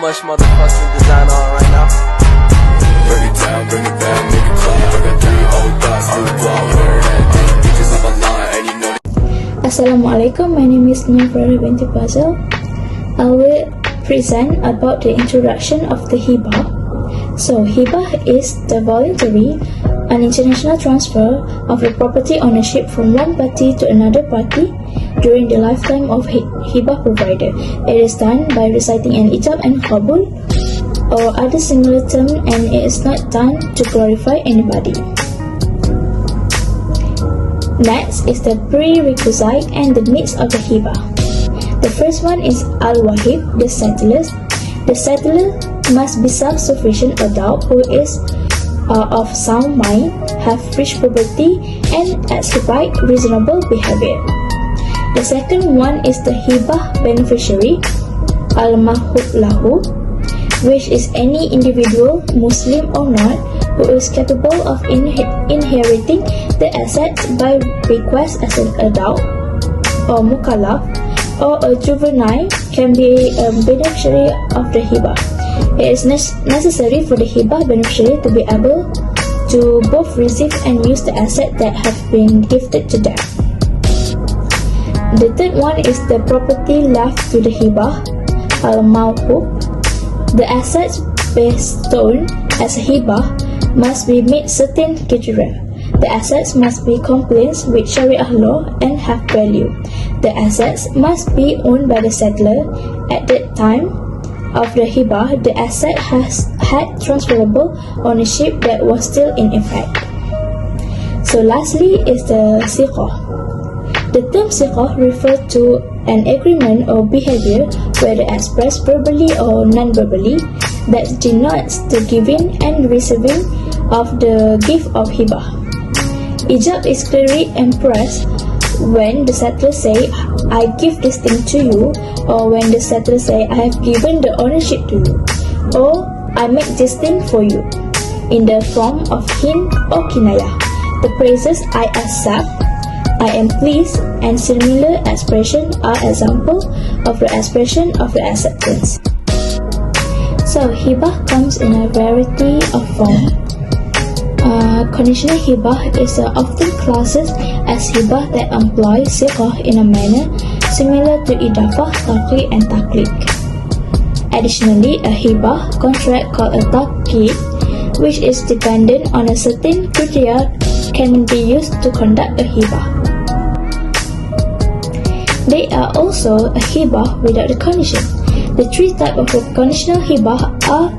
much motherfucking design on right now. Bring it down, bring it back, make it clap. I got 3 old thoughts, new block, wear that thing. Bitches up online, and you know. Assalamualaikum, my name is Nurfaradina Binti Pazel. I will present about the introduction of the Hibah. So, Hibah is the voluntary and international transfer of the property ownership from one party to another party during the lifetime of Hibah provider. It is done by reciting an ijab and qabul or other similar term, and it is not done to glorify anybody. Next is the prerequisite and the needs of the Hibah. The first one is Al-Wahib, the settlers. The settler must be self-sufficient adult who is of sound mind, have rich property, and exhibit reasonable behavior. The second one is the Hibah beneficiary, Al-Mahub Lahu, which is any individual, Muslim or not, who is capable of inheriting the assets by bequest as an adult or mukallaf, or a juvenile can be a beneficiary of the Hibah. It is necessary for the Hibah beneficiary to be able to both receive and use the assets that have been gifted to them. The third one is the property left to the Hibah, Al-Mawhub. The assets bestowed as a Hibah must be meet certain criteria. The assets must be compliant with Sharia law and have value. The assets must be owned by the settler. At that time of the Hibah, the asset had transferable ownership that was still in effect. So lastly is the siqah. The term siqah refers to an agreement or behavior, whether expressed verbally or non-verbally, that denotes the giving and receiving of the gift of Hibah. Ijab is clearly expressed when the settler say, I give this thing to you, or when the settler say, I have given the ownership to you, or I make this thing for you, in the form of hint or kinayah. The phrases I accept, I am pleased, and similar expression are examples of the expression of the acceptance. So, Hibah comes in a variety of forms. Conditional Hibah is often classed as Hibah that employs siqah in a manner similar to idafah, taqlid, and taklid. Additionally, a Hibah contract called a taqlid, which is dependent on a certain criteria, can be used to conduct a Hibah. They are also a Hibah without the condition. The three types of conditional Hibah are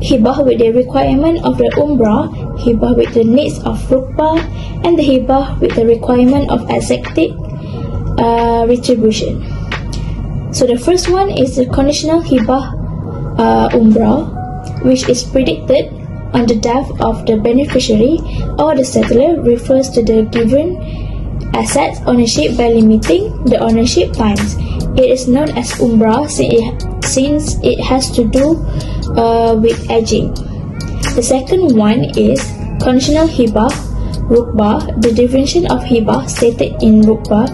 Hibah with the requirement of the Umrah, Hibah with the needs of Rukbah, and the Hibah with the requirement of exacted retribution. So the first one is the conditional Hibah Umrah, which is predicted on the death of the beneficiary or the settler, refers to the given assets ownership by limiting the ownership times. It is known as Umrah since it has to do with aging. The second one is conditional Hibah Rukbah. The definition of Hibah stated in Rukbah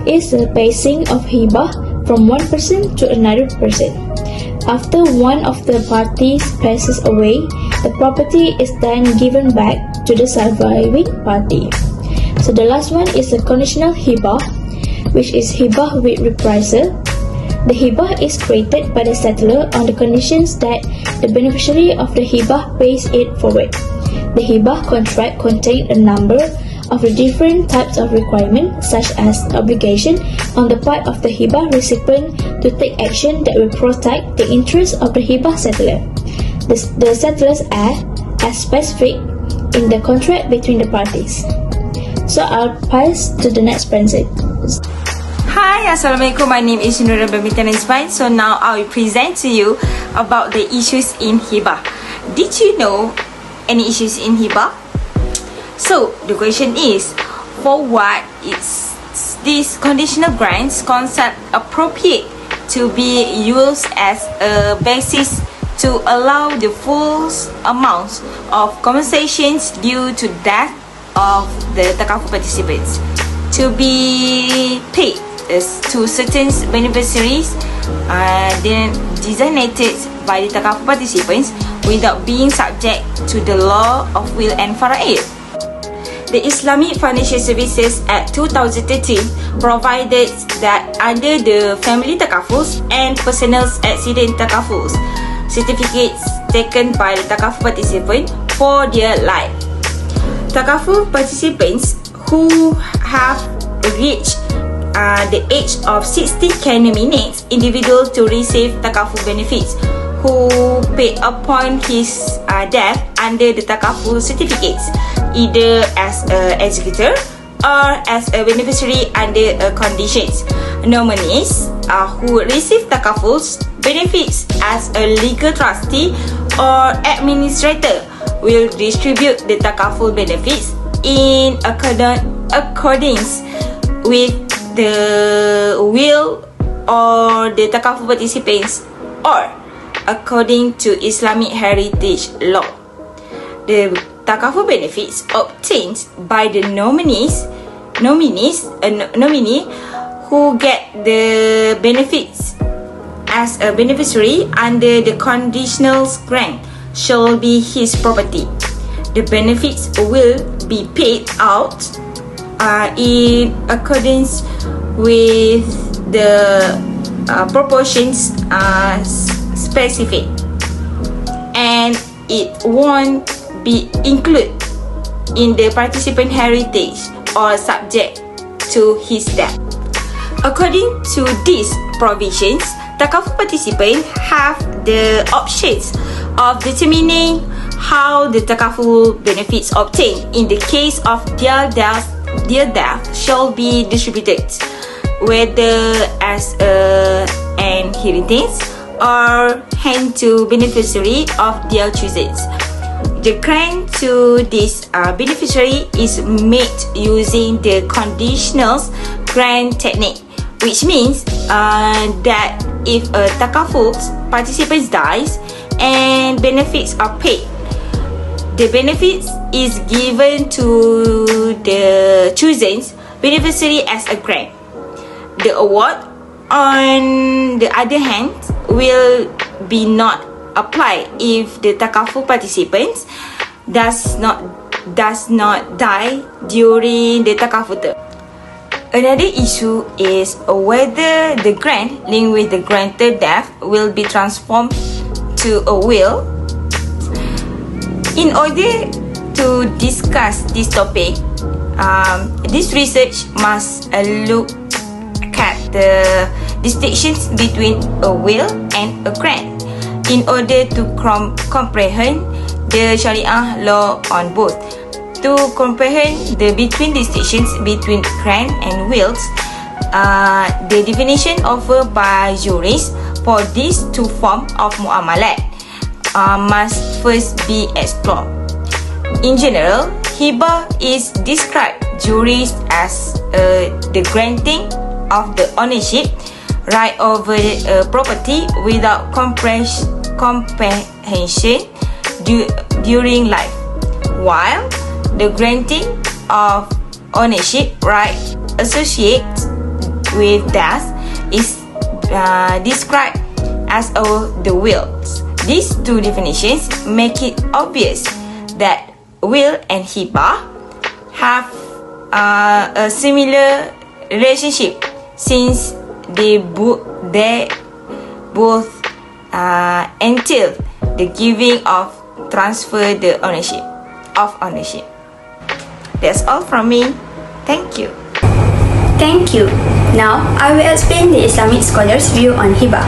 is the passing of Hibah from one person to another person. After one of the parties passes away, the property is then given back to the surviving party. So the last one is the conditional Hibah, which is Hibah with reprisal. The Hibah is created by the settler on the conditions that the beneficiary of the Hibah pays it forward. The Hibah contract contains a number of the different types of requirements, such as obligation on the part of the Hibah recipient to take action that will protect the interests of the Hibah settler. The settlers are as specific in the contract between the parties. So I'll pass to the next person. Hi, Assalamualaikum. My name is Nurul Nabilah and Ismail. So now I will present to you about the issues in Hibah. Did you know any issues in Hibah? So the question is, for what is this conditional grants concept appropriate to be used as a basis to allow the full amounts of compensations due to death of the Takaful participants to be paid to certain beneficiaries designated by the Takaful participants without being subject to the law of will and faraid. The Islamic Financial Services Act 2013 provided that under the Family Takafuls and Personal Accident Takafuls, certificates taken by the Takaful participant for their life. Takaful participants who have reached the age of 60 can nominate individuals to receive Takaful benefits who pay upon his death under the Takaful certificates, either as an executor or as a beneficiary under conditions. Nominees who receive Takaful's benefits as a legal trustee or administrator will distribute the Takaful benefits in accordance with the will or the Takaful participants or according to Islamic heritage law. The Takaful benefits obtained by the nominee who get the benefits as a beneficiary under the conditional grant shall be his property. The benefits will be paid out in accordance with the proportions specific, and it won't be included in the participant heritage or subject to his death. According to these provisions, Takaful participants have the options of determining how the Takaful benefits obtained in the case of their death shall be distributed, whether as an inheritance or hand to beneficiary of their choices. The grant to this beneficiary is made using the conditional grant technique, which means that if a Takaful participant dies and benefits are paid, the benefits is given to the chosen beneficiary as a grant. The award, on the other hand, will be not applied if the Takaful participants does not die during the Takaful term. Another issue is whether the grant linked with the granted death will be transformed to a will. In order to discuss this topic, this research must look at the distinctions between a will and a grant in order to comprehend the Sharia law on both. To comprehend the distinctions between grant and wills, the definition offered by jurists for these two forms of muamalat must first be explored. In general, Hibah is described jurists as the granting of the ownership right over property without comprehension during life, while the granting of ownership right associated with death is described as the wills. These two definitions make it obvious that will and hibah have a similar relationship, since they both entail the giving of transfer the ownership. That's all from me. Thank you. Thank you. Now, I will explain the Islamic scholars' view on hibah.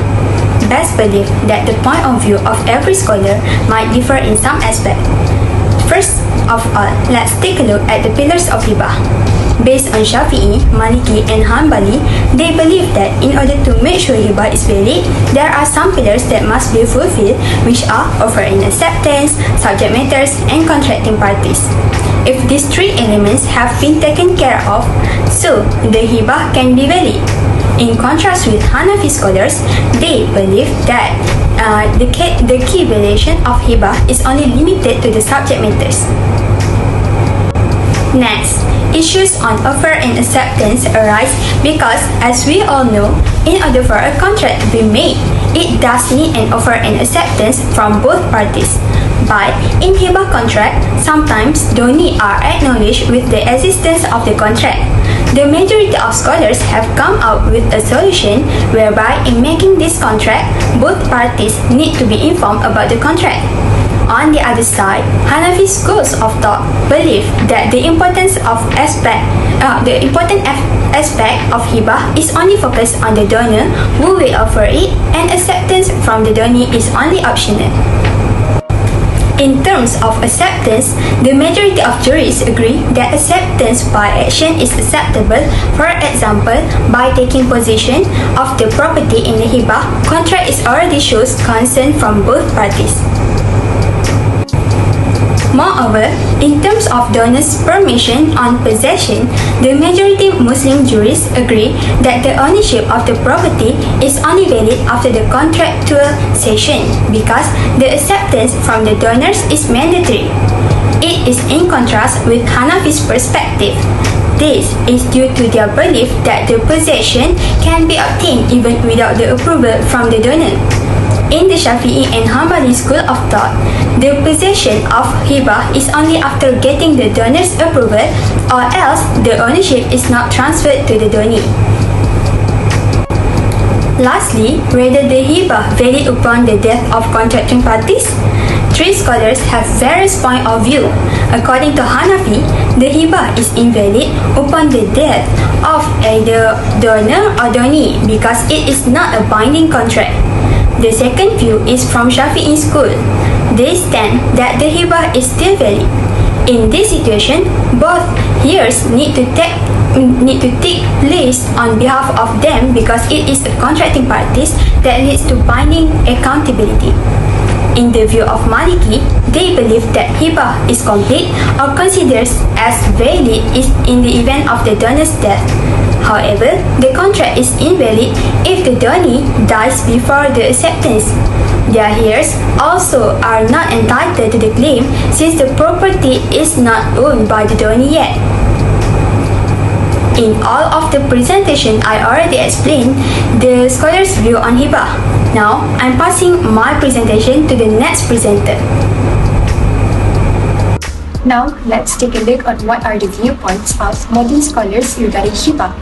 Best believe that the point of view of every scholar might differ in some aspect. First of all, let's take a look at the pillars of hibah. Based on Shafi'i, Maliki and Hanbali, they believe that in order to make sure hibah is valid, there are some pillars that must be fulfilled, which are offering acceptance, subject matters, and contracting parties. If these three elements have been taken care of, so the hibah can be valid. In contrast with Hanafi scholars, they believe that the key valuation of hibah is only limited to the subject matters. Next, issues on offer and acceptance arise because, as we all know, in order for a contract to be made, it does need an offer and acceptance from both parties. But in Hibah contract, sometimes donee are acknowledged with the existence of the contract. The majority of scholars have come out with a solution whereby in making this contract, both parties need to be informed about the contract. On the other side, Hanafi schools of thought believe that the important aspect of hibah is only focused on the donor who will offer it, and acceptance from the donee is only optional. In terms of acceptance, the majority of jurists agree that acceptance by action is acceptable. For example, by taking possession of the property in the hibah contract is already shows consent from both parties. Moreover, in terms of donor's permission on possession, the majority Muslim jurists agree that the ownership of the property is only valid after the contractual cession because the acceptance from the donors is mandatory. It is in contrast with Hanafi's perspective. This is due to their belief that the possession can be obtained even without the approval from the donor. In the Shafi'i and Hanbali school of thought, the possession of hibah is only after getting the donor's approval, or else the ownership is not transferred to the donee. Lastly, whether the hibah valid upon the death of contracting parties? Three scholars have various points of view. According to Hanafi, the hibah is invalid upon the death of either donor or donee because it is not a binding contract. The second view is from Shafi'i school. They stand that the hibah is still valid. In this situation, both heirs need to take place on behalf of them because it is the contracting parties that leads to binding accountability. In the view of Maliki, they believe that hibah is complete or considered as valid in the event of the donor's death. However, the contract is invalid if the donee dies before the acceptance. Their heirs also are not entitled to the claim since the property is not owned by the donee yet. In all of the presentation I already explained the scholars' view on hibah. Now, I'm passing my presentation to the next presenter. Now, let's take a look at what are the viewpoints of modern scholars regarding hibah.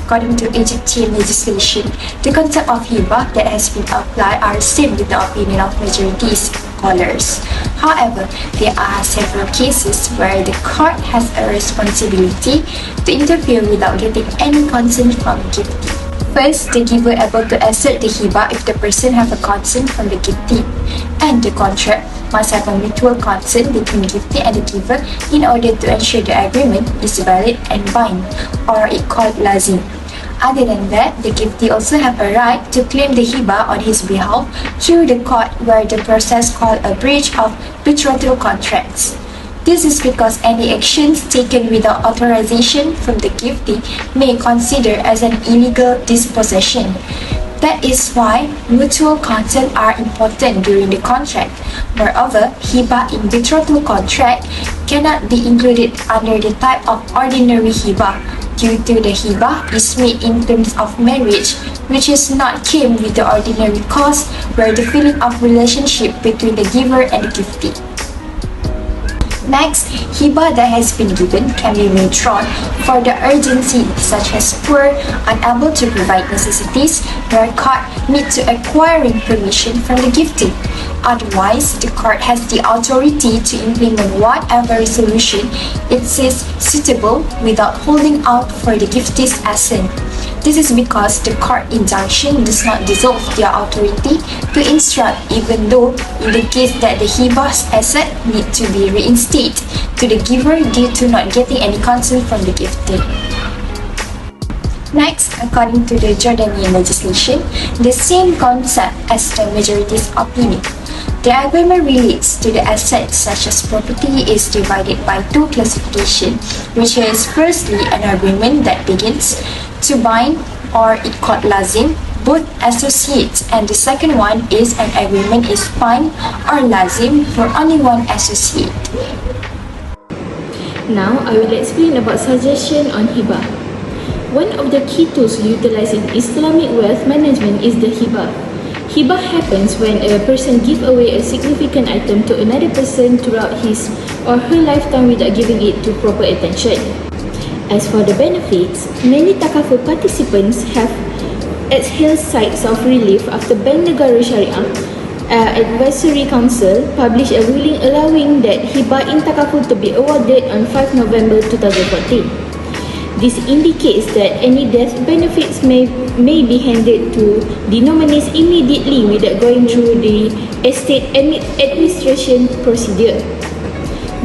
According to Egyptian legislation, the concept of hibah that has been applied are same with the opinion of majority scholars. However, there are several cases where the court has a responsibility to interfere without getting any consent from the giftee. First, the giver able to assert the hibah if the person have a consent from the giftee, and the contract must have a mutual consent between the giftee and the giver in order to ensure the agreement is valid and bind, or it called lazim. Other than that, the giftee also have a right to claim the hibah on his behalf through the court where the process called a breach of betrothal contracts. This is because any actions taken without authorization from the giftee may consider as an illegal dispossession. That is why mutual consent are important during the contract. Moreover, hibah in betrothal contract cannot be included under the type of ordinary hibah due to the hibah is made in terms of marriage, which is not came with the ordinary cause where the feeling of relationship between the giver and the giftee. Next, hibah that has been given can be withdrawn for the urgency such as poor, unable to provide necessities, where court need to acquiring permission from the giftee. Otherwise, the court has the authority to implement whatever resolution it sees suitable without holding out for the giftee's assent. This is because the court injunction does not dissolve their authority to instruct, even though in the case that the hibah's asset need to be reinstated to the giver due to not getting any consent from the giftee. Next, according to the Jordanian legislation, the same concept as the majority's opinion. The agreement relates to the assets such as property is divided by two classifications, which is firstly an agreement that begins to bind, or it called lazim, both associates, and the second one is an agreement is bind or lazim for only one associate. Now, I will explain about suggestion on Hibah. One of the key tools utilized in Islamic wealth management is the Hibah. Hibah happens when a person gives away a significant item to another person throughout his or her lifetime without giving it to proper attention. As for the benefits, many Takaful participants have exhaled sighs of relief after Bank Negara Syariah Advisory Council published a ruling allowing that Hibah in Takaful to be awarded on 5 November 2014. This indicates that any death benefits may be handed to the nominees immediately without going through the estate administration procedure.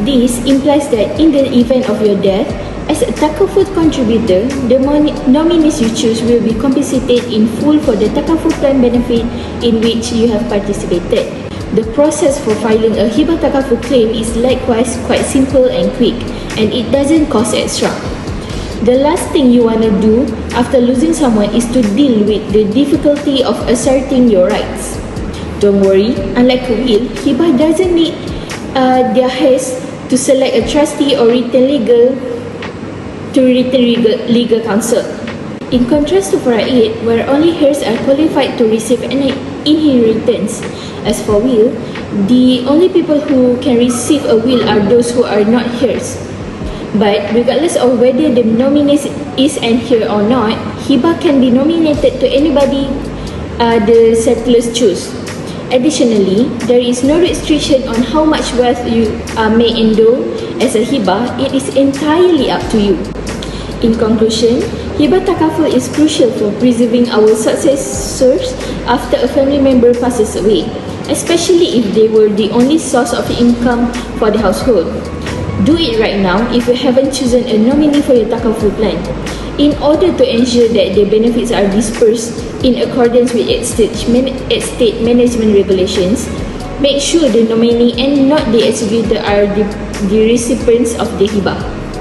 This implies that in the event of your death, as a Takaful contributor, the nominees you choose will be compensated in full for the Takaful plan benefit in which you have participated. The process for filing a Hibah Takaful claim is likewise quite simple and quick, and it doesn't cost extra. The last thing you want to do after losing someone is to deal with the difficulty of asserting your rights. Don't worry, unlike a will, Hibah doesn't need their heirs to select a trustee or retain legal counsel. In contrast to Faraid, where only heirs are qualified to receive an inheritance. As for will, the only people who can receive a will are those who are not heirs. But regardless of whether the nominee is an heir or not, Hibah can be nominated to anybody the settlers choose. Additionally, there is no restriction on how much wealth you may endow as a Hibah. It is entirely up to you. In conclusion, Hibah Takaful is crucial for preserving our successors after a family member passes away, especially if they were the only source of income for the household. Do it right now if you haven't chosen a nominee for your Takaful plan. In order to ensure that the benefits are dispersed in accordance with estate management regulations, make sure the nominee and not the executor are the recipients of the Hibah.